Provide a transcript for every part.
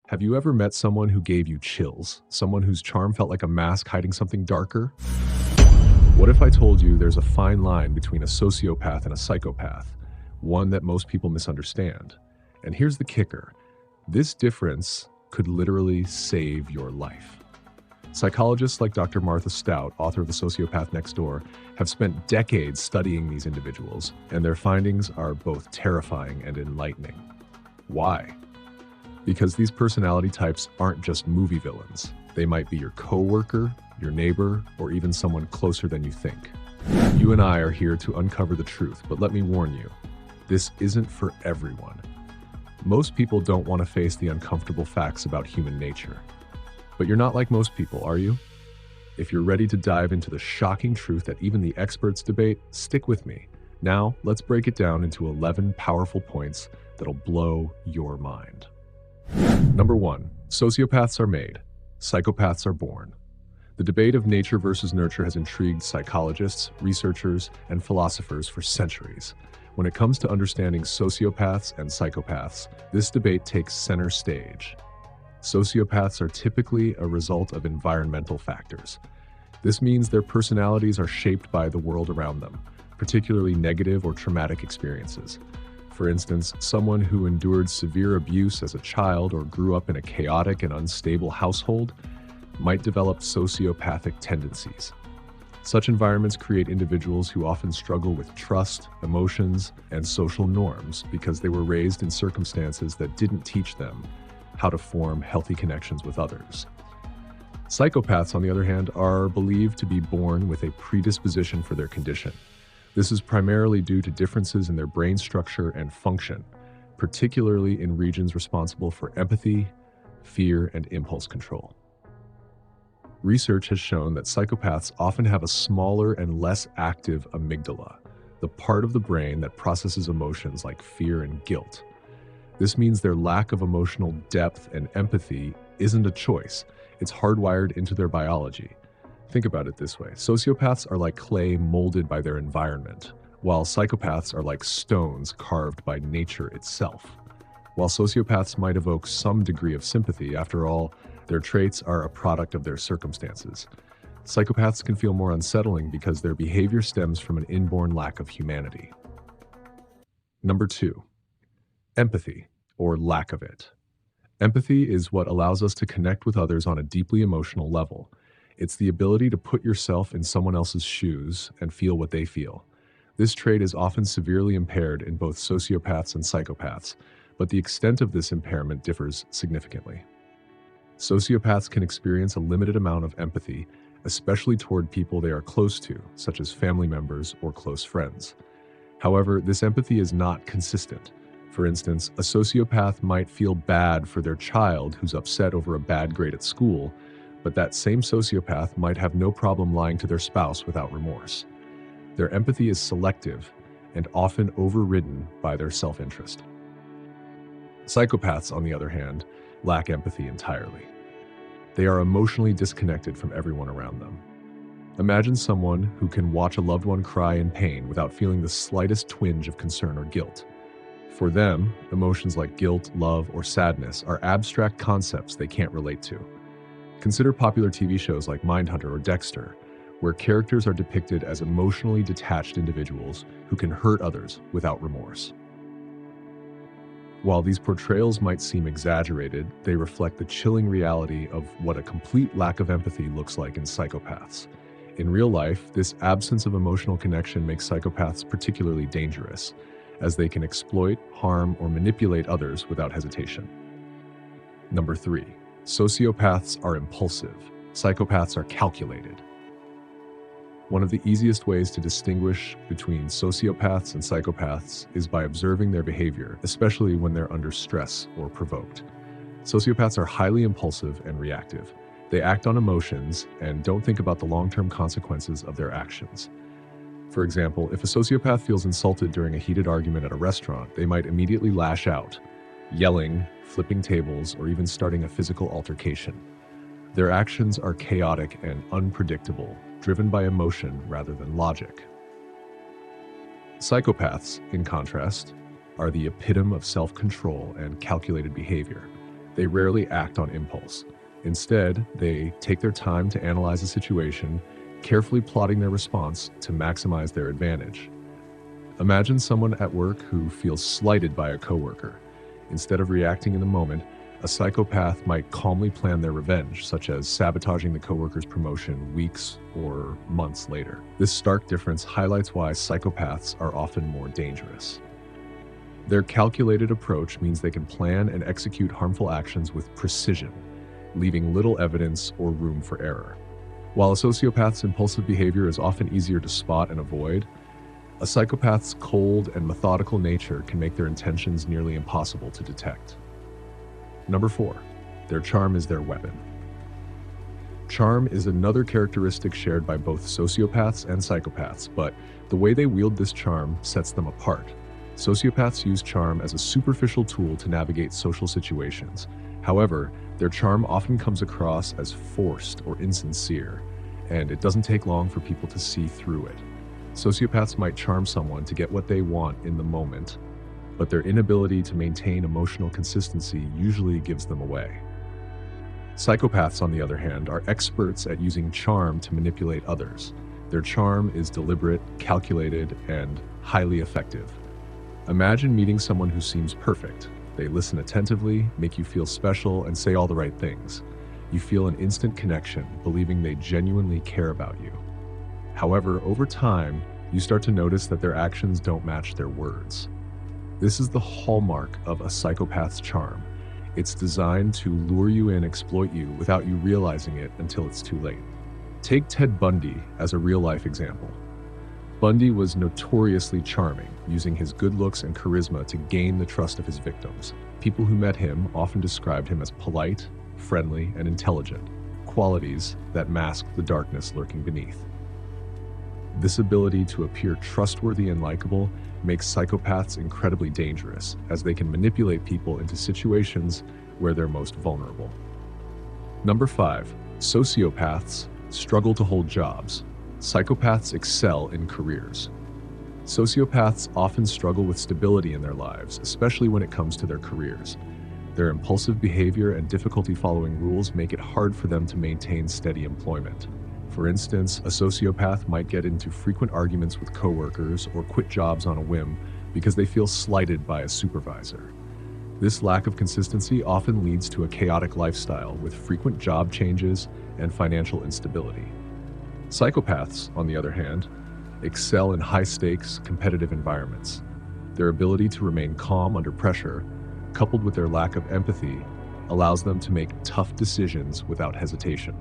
Have you ever met someone who gave you chills? Someone whose charm felt like a mask hiding something darker? What if I told you there's a fine line between a sociopath and a psychopath, one that most people misunderstand? And here's the kicker. This difference could literally save your life. Psychologists like Dr. Martha Stout, author of The Sociopath Next Door, have spent decades studying these individuals, and their findings are both terrifying and enlightening. Why? Because these personality types aren't just movie villains. They might be your coworker, your neighbor, or even someone closer than you think. You and I are here to uncover the truth, but let me warn you, this isn't for everyone. Most people don't want to face the uncomfortable facts about human nature. But you're not like most people, are you? If you're ready to dive into the shocking truth that even the experts debate, stick with me. Now, let's break it down into 11 powerful points that'll blow your mind. Number 1, sociopaths are made, psychopaths are born. The debate of nature versus nurture has intrigued psychologists, researchers, and philosophers for centuries. When it comes to understanding sociopaths and psychopaths, this debate takes center stage. Sociopaths are typically a result of environmental factors. This means their personalities are shaped by the world around them, particularly negative or traumatic experiences. For instance, someone who endured severe abuse as a child or grew up in a chaotic and unstable household might develop sociopathic tendencies. Such environments create individuals who often struggle with trust, emotions, and social norms because they were raised in circumstances that didn't teach them how to form healthy connections with others. Psychopaths, on the other hand, are believed to be born with a predisposition for their condition. This is primarily due to differences in their brain structure and function, particularly in regions responsible for empathy, fear, and impulse control. Research has shown that psychopaths often have a smaller and less active amygdala, the part of the brain that processes emotions like fear and guilt. This means their lack of emotional depth and empathy isn't a choice. It's hardwired into their biology. Think about it this way. Sociopaths are like clay molded by their environment, while psychopaths are like stones carved by nature itself. While sociopaths might evoke some degree of sympathy, after all, their traits are a product of their circumstances. Psychopaths can feel more unsettling because their behavior stems from an inborn lack of humanity. Number 2. Empathy, or lack of it. Empathy is what allows us to connect with others on a deeply emotional level. It's the ability to put yourself in someone else's shoes and feel what they feel. This trait is often severely impaired in both sociopaths and psychopaths, but the extent of this impairment differs significantly. Sociopaths can experience a limited amount of empathy, especially toward people they are close to, such as family members or close friends. However, this empathy is not consistent. For instance, a sociopath might feel bad for their child who's upset over a bad grade at school, but that same sociopath might have no problem lying to their spouse without remorse. Their empathy is selective and often overridden by their self-interest. Psychopaths, on the other hand, lack empathy entirely. They are emotionally disconnected from everyone around them. Imagine someone who can watch a loved one cry in pain without feeling the slightest twinge of concern or guilt. For them, emotions like guilt, love, or sadness are abstract concepts they can't relate to. Consider popular TV shows like Mindhunter or Dexter, where characters are depicted as emotionally detached individuals who can hurt others without remorse. While these portrayals might seem exaggerated, they reflect the chilling reality of what a complete lack of empathy looks like in psychopaths. In real life, this absence of emotional connection makes psychopaths particularly dangerous, as they can exploit, harm, or manipulate others without hesitation. Number 3. Sociopaths are impulsive. Psychopaths are calculated. One of the easiest ways to distinguish between sociopaths and psychopaths is by observing their behavior, especially when they're under stress or provoked. Sociopaths are highly impulsive and reactive. They act on emotions and don't think about the long-term consequences of their actions. For example, if a sociopath feels insulted during a heated argument at a restaurant, they might immediately lash out, yelling, flipping tables, or even starting a physical altercation. Their actions are chaotic and unpredictable, driven by emotion rather than logic. Psychopaths, in contrast, are the epitome of self-control and calculated behavior. They rarely act on impulse. Instead, they take their time to analyze a situation, carefully plotting their response to maximize their advantage. Imagine someone at work who feels slighted by a coworker. Instead of reacting in the moment, a psychopath might calmly plan their revenge, such as sabotaging the coworker's promotion weeks or months later. This stark difference highlights why psychopaths are often more dangerous. Their calculated approach means they can plan and execute harmful actions with precision, leaving little evidence or room for error. While a sociopath's impulsive behavior is often easier to spot and avoid, a psychopath's cold and methodical nature can make their intentions nearly impossible to detect. Number 4, their charm is their weapon. Charm is another characteristic shared by both sociopaths and psychopaths, but the way they wield this charm sets them apart. Sociopaths use charm as a superficial tool to navigate social situations. However, their charm often comes across as forced or insincere, and it doesn't take long for people to see through it. Sociopaths might charm someone to get what they want in the moment, but their inability to maintain emotional consistency usually gives them away. Psychopaths, on the other hand, are experts at using charm to manipulate others. Their charm is deliberate, calculated, and highly effective. Imagine meeting someone who seems perfect. They listen attentively, make you feel special, and say all the right things. You feel an instant connection, believing they genuinely care about you. However, over time, you start to notice that their actions don't match their words. This is the hallmark of a psychopath's charm. It's designed to lure you in, exploit you, without you realizing it until it's too late. Take Ted Bundy as a real-life example. Bundy was notoriously charming, using his good looks and charisma to gain the trust of his victims. People who met him often described him as polite, friendly, and intelligent, qualities that masked the darkness lurking beneath. This ability to appear trustworthy and likable makes psychopaths incredibly dangerous, as they can manipulate people into situations where they're most vulnerable. Number 5, sociopaths struggle to hold jobs. Psychopaths excel in careers. Sociopaths often struggle with stability in their lives, especially when it comes to their careers. Their impulsive behavior and difficulty following rules make it hard for them to maintain steady employment. For instance, a sociopath might get into frequent arguments with coworkers or quit jobs on a whim because they feel slighted by a supervisor. This lack of consistency often leads to a chaotic lifestyle with frequent job changes and financial instability. Psychopaths, on the other hand, excel in high-stakes, competitive environments. Their ability to remain calm under pressure, coupled with their lack of empathy, allows them to make tough decisions without hesitation.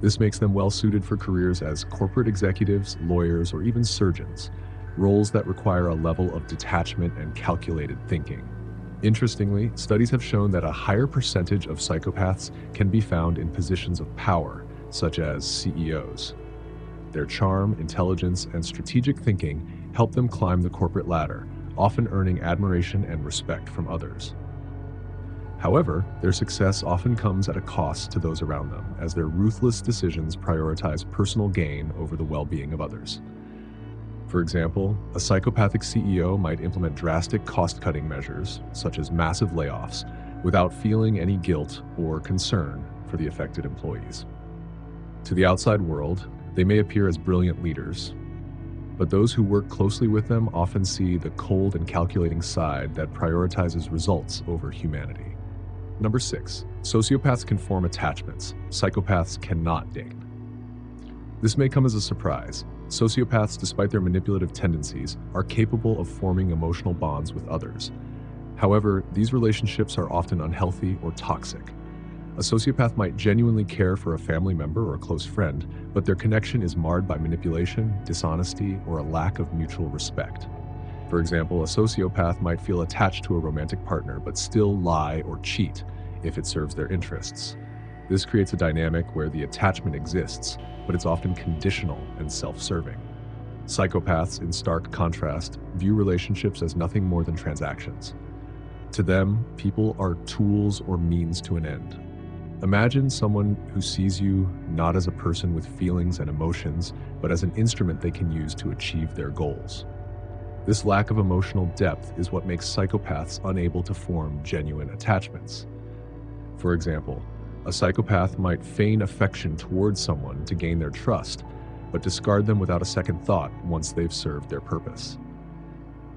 This makes them well-suited for careers as corporate executives, lawyers, or even surgeons, roles that require a level of detachment and calculated thinking. Interestingly, studies have shown that a higher percentage of psychopaths can be found in positions of power, such as CEOs. Their charm, intelligence, and strategic thinking help them climb the corporate ladder, often earning admiration and respect from others. However, their success often comes at a cost to those around them, as their ruthless decisions prioritize personal gain over the well-being of others. For example, a psychopathic CEO might implement drastic cost-cutting measures, such as massive layoffs, without feeling any guilt or concern for the affected employees. To the outside world, they may appear as brilliant leaders, but those who work closely with them often see the cold and calculating side that prioritizes results over humanity. Number 6, sociopaths can form attachments. Psychopaths cannot date. This may come as a surprise. Sociopaths, despite their manipulative tendencies, are capable of forming emotional bonds with others. However, these relationships are often unhealthy or toxic. A sociopath might genuinely care for a family member or a close friend, but their connection is marred by manipulation, dishonesty, or a lack of mutual respect. For example, a sociopath might feel attached to a romantic partner but still lie or cheat if it serves their interests. This creates a dynamic where the attachment exists, but it's often conditional and self-serving. Psychopaths, in stark contrast, view relationships as nothing more than transactions. To them, people are tools or means to an end. Imagine someone who sees you not as a person with feelings and emotions, but as an instrument they can use to achieve their goals. This lack of emotional depth is what makes psychopaths unable to form genuine attachments. For example, a psychopath might feign affection towards someone to gain their trust, but discard them without a second thought once they've served their purpose.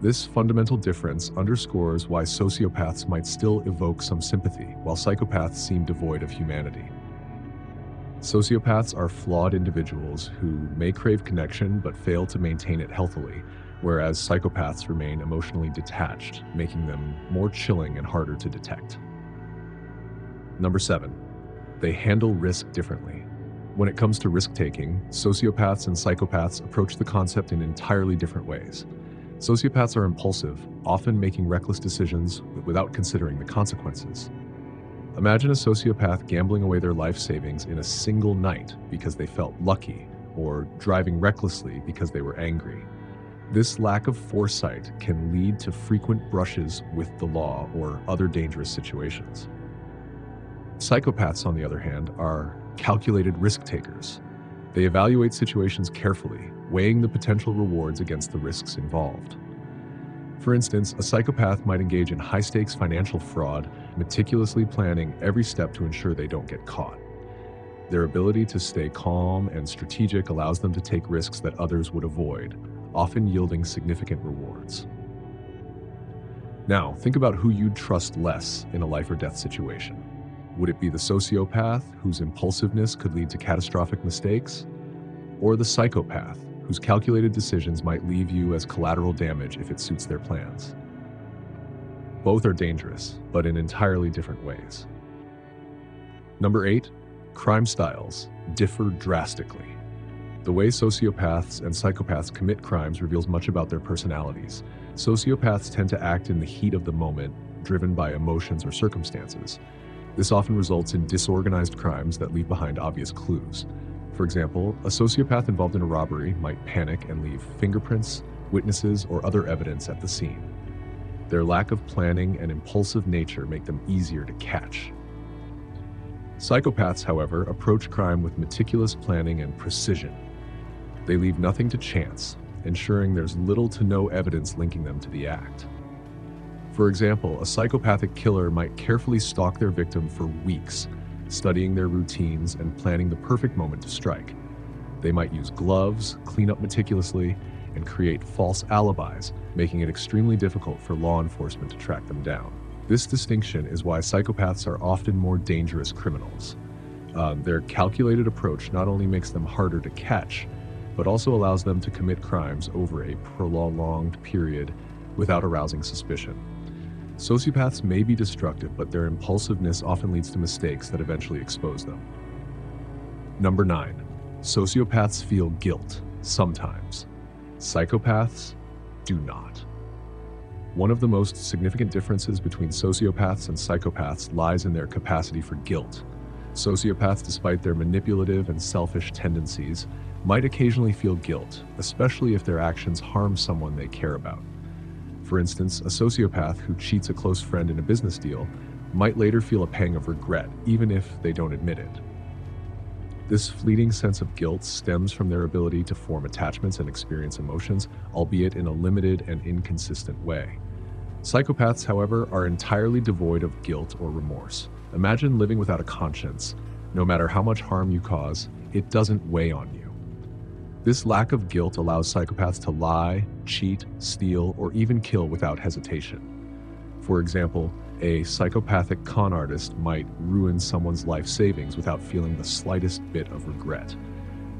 This fundamental difference underscores why sociopaths might still evoke some sympathy, while psychopaths seem devoid of humanity. Sociopaths are flawed individuals who may crave connection but fail to maintain it healthily, whereas psychopaths remain emotionally detached, making them more chilling and harder to detect. Number 7. They handle risk differently. When it comes to risk-taking, sociopaths and psychopaths approach the concept in entirely different ways. Sociopaths are impulsive, often making reckless decisions without considering the consequences. Imagine a sociopath gambling away their life savings in a single night because they felt lucky, or driving recklessly because they were angry. This lack of foresight can lead to frequent brushes with the law or other dangerous situations. Psychopaths, on the other hand, are calculated risk takers. They evaluate situations carefully, weighing the potential rewards against the risks involved. For instance, a psychopath might engage in high-stakes financial fraud, meticulously planning every step to ensure they don't get caught. Their ability to stay calm and strategic allows them to take risks that others would avoid, often yielding significant rewards. Now, think about who you'd trust less in a life or death situation. Would it be the sociopath, whose impulsiveness could lead to catastrophic mistakes? Or the psychopath, whose calculated decisions might leave you as collateral damage if it suits their plans? Both are dangerous, but in entirely different ways. Number 8, crime styles differ drastically. The way sociopaths and psychopaths commit crimes reveals much about their personalities. Sociopaths tend to act in the heat of the moment, driven by emotions or circumstances. This often results in disorganized crimes that leave behind obvious clues. For example, a sociopath involved in a robbery might panic and leave fingerprints, witnesses, or other evidence at the scene. Their lack of planning and impulsive nature make them easier to catch. Psychopaths, however, approach crime with meticulous planning and precision. They leave nothing to chance, ensuring there's little to no evidence linking them to the act. For example, a psychopathic killer might carefully stalk their victim for weeks, studying their routines and planning the perfect moment to strike. They might use gloves, clean up meticulously, and create false alibis, making it extremely difficult for law enforcement to track them down. This distinction is why psychopaths are often more dangerous criminals. Their calculated approach not only makes them harder to catch, but also allows them to commit crimes over a prolonged period without arousing suspicion. Sociopaths may be destructive, but their impulsiveness often leads to mistakes that eventually expose them. Number 9. Sociopaths feel guilt, sometimes. Psychopaths do not. One of the most significant differences between sociopaths and psychopaths lies in their capacity for guilt. Sociopaths, despite their manipulative and selfish tendencies, might occasionally feel guilt, especially if their actions harm someone they care about. For instance, a sociopath who cheats a close friend in a business deal might later feel a pang of regret, even if they don't admit it. This fleeting sense of guilt stems from their ability to form attachments and experience emotions, albeit in a limited and inconsistent way. Psychopaths, however, are entirely devoid of guilt or remorse. Imagine living without a conscience. No matter how much harm you cause, it doesn't weigh on you. This lack of guilt allows psychopaths to lie, cheat, steal, or even kill without hesitation. For example, a psychopathic con artist might ruin someone's life savings without feeling the slightest bit of regret.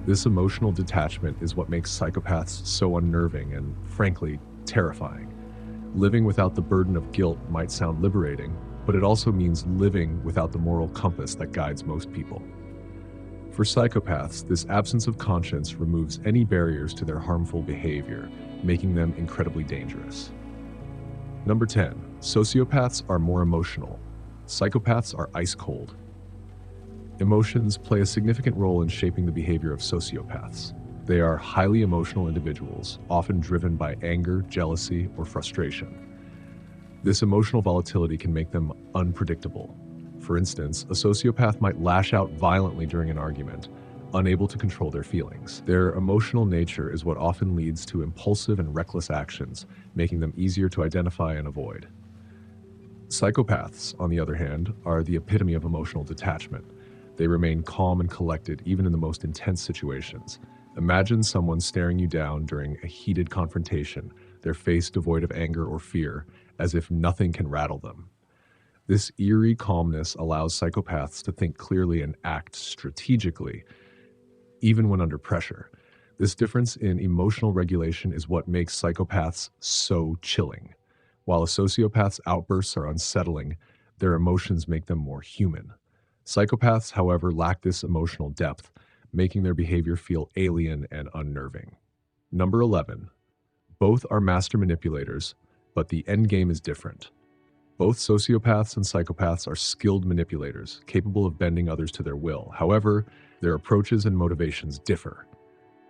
This emotional detachment is what makes psychopaths so unnerving and, frankly, terrifying. Living without the burden of guilt might sound liberating, but it also means living without the moral compass that guides most people. For psychopaths, this absence of conscience removes any barriers to their harmful behavior, making them incredibly dangerous. Number 10. Sociopaths are more emotional. Psychopaths are ice cold. Emotions play a significant role in shaping the behavior of sociopaths. They are highly emotional individuals, often driven by anger, jealousy, or frustration. This emotional volatility can make them unpredictable. For instance, a sociopath might lash out violently during an argument, unable to control their feelings. Their emotional nature is what often leads to impulsive and reckless actions, making them easier to identify and avoid. Psychopaths, on the other hand, are the epitome of emotional detachment. They remain calm and collected even in the most intense situations. Imagine someone staring you down during a heated confrontation, their face devoid of anger or fear, as if nothing can rattle them. This eerie calmness allows psychopaths to think clearly and act strategically, even when under pressure. This difference in emotional regulation is what makes psychopaths so chilling. While a sociopath's outbursts are unsettling, their emotions make them more human. Psychopaths, however, lack this emotional depth, making their behavior feel alien and unnerving. Number 11. Both are master manipulators, but the end game is different. Both sociopaths and psychopaths are skilled manipulators, capable of bending others to their will. However, their approaches and motivations differ.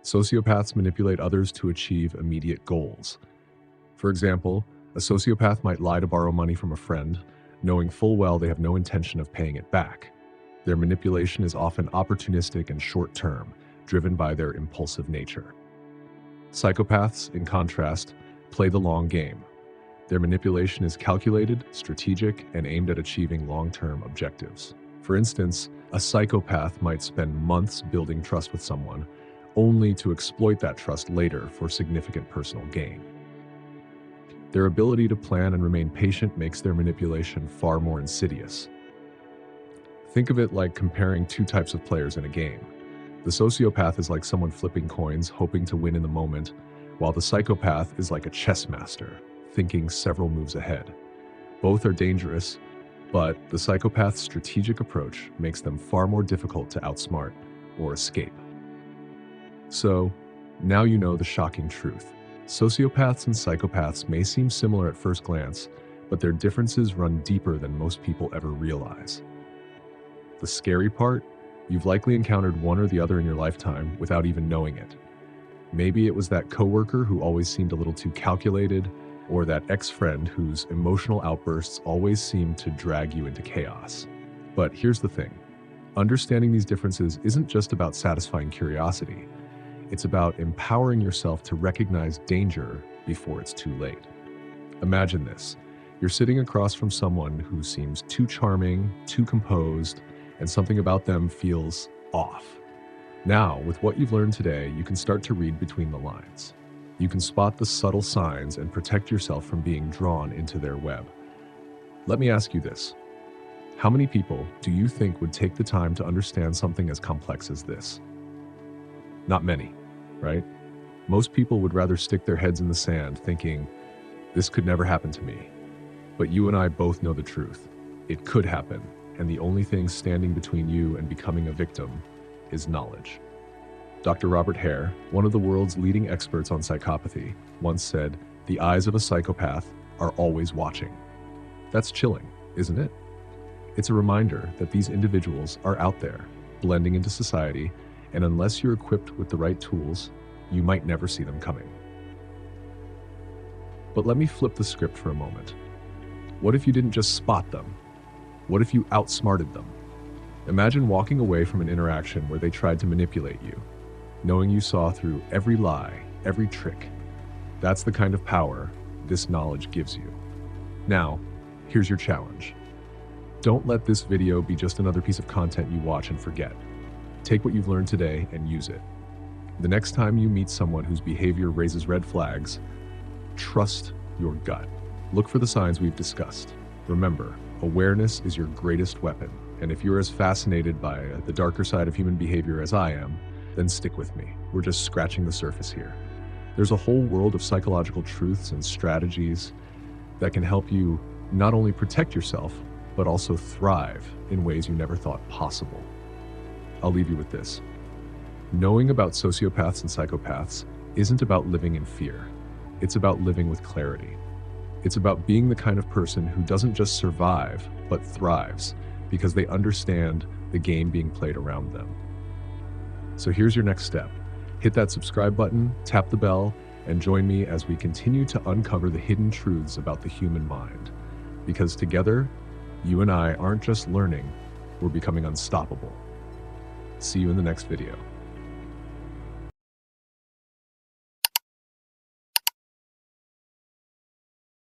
Sociopaths manipulate others to achieve immediate goals. For example, a sociopath might lie to borrow money from a friend, knowing full well they have no intention of paying it back. Their manipulation is often opportunistic and short-term, driven by their impulsive nature. Psychopaths, in contrast, play the long game. Their manipulation is calculated, strategic, and aimed at achieving long-term objectives. For instance, a psychopath might spend months building trust with someone, only to exploit that trust later for significant personal gain. Their ability to plan and remain patient makes their manipulation far more insidious. Think of it like comparing two types of players in a game. The sociopath is like someone flipping coins, hoping to win in the moment, while the psychopath is like a chess master, thinking several moves ahead. Both are dangerous, but the psychopath's strategic approach makes them far more difficult to outsmart or escape. So, now you know the shocking truth. Sociopaths and psychopaths may seem similar at first glance, but their differences run deeper than most people ever realize. The scary part? You've likely encountered one or the other in your lifetime without even knowing it. Maybe it was that coworker who always seemed a little too calculated, or that ex-friend whose emotional outbursts always seemed to drag you into chaos. But here's the thing. Understanding these differences isn't just about satisfying curiosity. It's about empowering yourself to recognize danger before it's too late. Imagine this. You're sitting across from someone who seems too charming, too composed, and something about them feels off. Now, with what you've learned today, you can start to read between the lines. You can spot the subtle signs and protect yourself from being drawn into their web. Let me ask you this. How many people do you think would take the time to understand something as complex as this? Not many, right? Most people would rather stick their heads in the sand thinking, this could never happen to me. But you and I both know the truth. It could happen, and the only thing standing between you and becoming a victim is knowledge. Dr. Robert Hare, one of the world's leading experts on psychopathy, once said, "The eyes of a psychopath are always watching." That's chilling, isn't it? It's a reminder that these individuals are out there, blending into society, and unless you're equipped with the right tools, you might never see them coming. But let me flip the script for a moment. What if you didn't just spot them? What if you outsmarted them? Imagine walking away from an interaction where they tried to manipulate you, knowing you saw through every lie, every trick. That's the kind of power this knowledge gives you. Now, here's your challenge. Don't let this video be just another piece of content you watch and forget. Take what you've learned today and use it. The next time you meet someone whose behavior raises red flags, trust your gut. Look for the signs we've discussed. Remember, awareness is your greatest weapon, and if you're as fascinated by the darker side of human behavior as I am, then stick with me. We're just scratching the surface here. There's a whole world of psychological truths and strategies that can help you not only protect yourself, but also thrive in ways you never thought possible. I'll leave you with this. Knowing about sociopaths and psychopaths isn't about living in fear. It's about living with clarity. It's about being the kind of person who doesn't just survive, but thrives, because they understand the game being played around them. So here's your next step. Hit that subscribe button, tap the bell, and join me as we continue to uncover the hidden truths about the human mind. Because together, you and I aren't just learning, we're becoming unstoppable. See you in the next video.